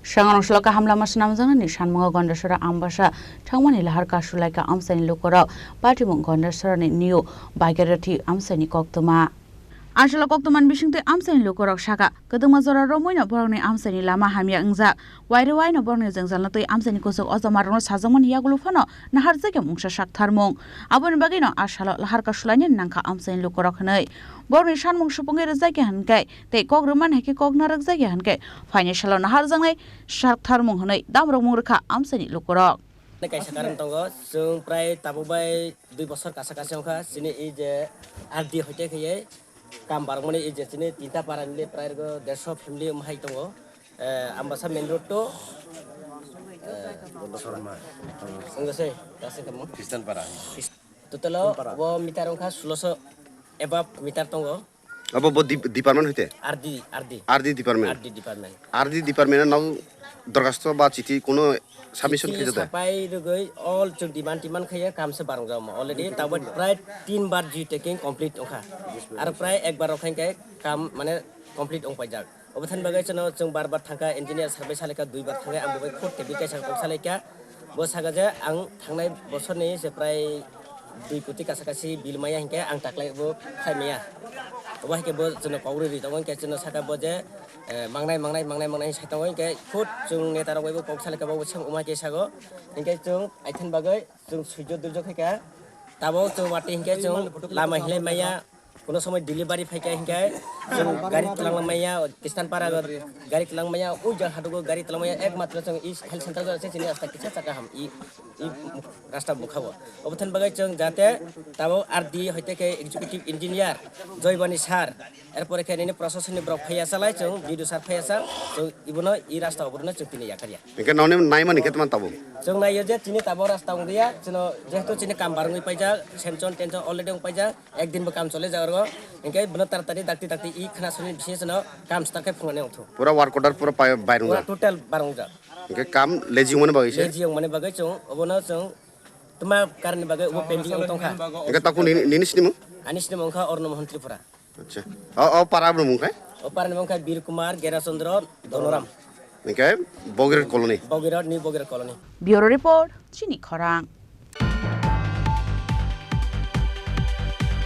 Shangon Shloka Hamla Masnamzan ni Shanmo Gondasura Ambasha Tangmani Lahar Kashulaika Amsani Lukora Batimung Gondasura ni New Bagarati Amsani Koktuma Angela Koktuman Bishing Amsani Lukorok Shaka Kadumazora Romoina Borni Amsani Lama Hamia Ngza Wairwina Borni Zangzalati Amsani Kosok Ozamarno Sazaman Yagulufano Naharzaka Mungsha Shak Tarmong Abun Bagino Ashala Lahar Kashulanian Nanka Amsani Lukorok Hanai Borni Shanmung Shupungi Zaki Hankai Te Kogruman Heki Kognarak Zaki Hankai Financial Naharzangai Shak Tarmong Hanai Damro Murka Amsani Lukorok Kay sakaran tongo sung pray tabubay 2 bosor kasakasyon ka sini ije ardi hoite kay kam barmone ije sini tinta paranle pray go 150 family umhai tongo ambasa main road to bosorma sungase kase kamu Kristen para totalo wo mitarong ka 16 ebab mitar tongo abo bo department hoite ardi department naw দরখাস্ত বা চিঠি কোনো submission খেয়ে যেতে পাই রগই all जों demand खाया काम से बारंग जाम अलरेडी ताबो प्राय 3 बार जी टेकिंग कंप्लीट ओखा आरो प्राय एक बार ओखाय के काम माने कंप्लीट ओंपाय जाग अबथान बागै जों बार थांगा इंजिनियर सार्भे सालेका 2 बार थांगा आं बे कोर्ट टेबिकै सालेका बो सागाजे आं थांनाय बोसोरनि जे प्राय 2 कोटी कासाकासि बिल माया हिंके आं टाक्लायबो फायमाया अबा हिके बो जों पावरि दंगन के जों साका बजे mangnai saitong ke khut chung netara waibo poksale ka bawo chang umai ke sago ingke chung aithan bagai chung sujo durjo kheka tabo chung wati ingke chung lama hilai maya kono somoy delivery phaika ingke chung gari tlang maya kistan para gari tlang maya uja hadugo gari tlang maya ekmatra chung is health center jase chini asta kicha chaka ham i rasta bukhawo obthan bagai chung jate tabo ardi hoite ke executive engineer joybani sar এরপরে কেনে প্রশাসনে Brock ফাইয়া চালাই চং video সার ফাইয়া চাল চং ইবনো ই রাস্তা অবরনা চুকিনি ইয়াকারিয়া একে ননে নাই মানে কেতমান তাবো চং নাইयो যে চিনি তাবো রাস্তা উদিয়া চনো যেহেতু চিনি কাম বারঙ্গই পাইজা সেনচন টেনচন অলরেডি পাইজা একদিন কাম চলে যাওয়ার ইনকে বন তাড়াতাড়ি দাক্তি ই খানাসনি বিশেষ ন কাম স্টাকে ফুঙানে উঠো পুরা ওয়ার্ক অর্ডার পুরা বাইরং যা টোটাল বারং যা ইনকে কাম লেজিং মনে বাগैছে লেজিং মনে বাগै চং অবনা চং তোমা কারণে বাগै ও পেন্ডিং অংতংখা ইনকে তাকু নিনিসনিমু আনিসনিমু অংখা অর্ণ মন্ত্রীপুরা আচ্ছা ও পারাবো মুখায় ও পারানে মুখায় বীর কুমার গেরাচন্দ্র ধনরাম ইনকে Bhagirath colony new Bhagirath colony Bureau Report Chini Khorang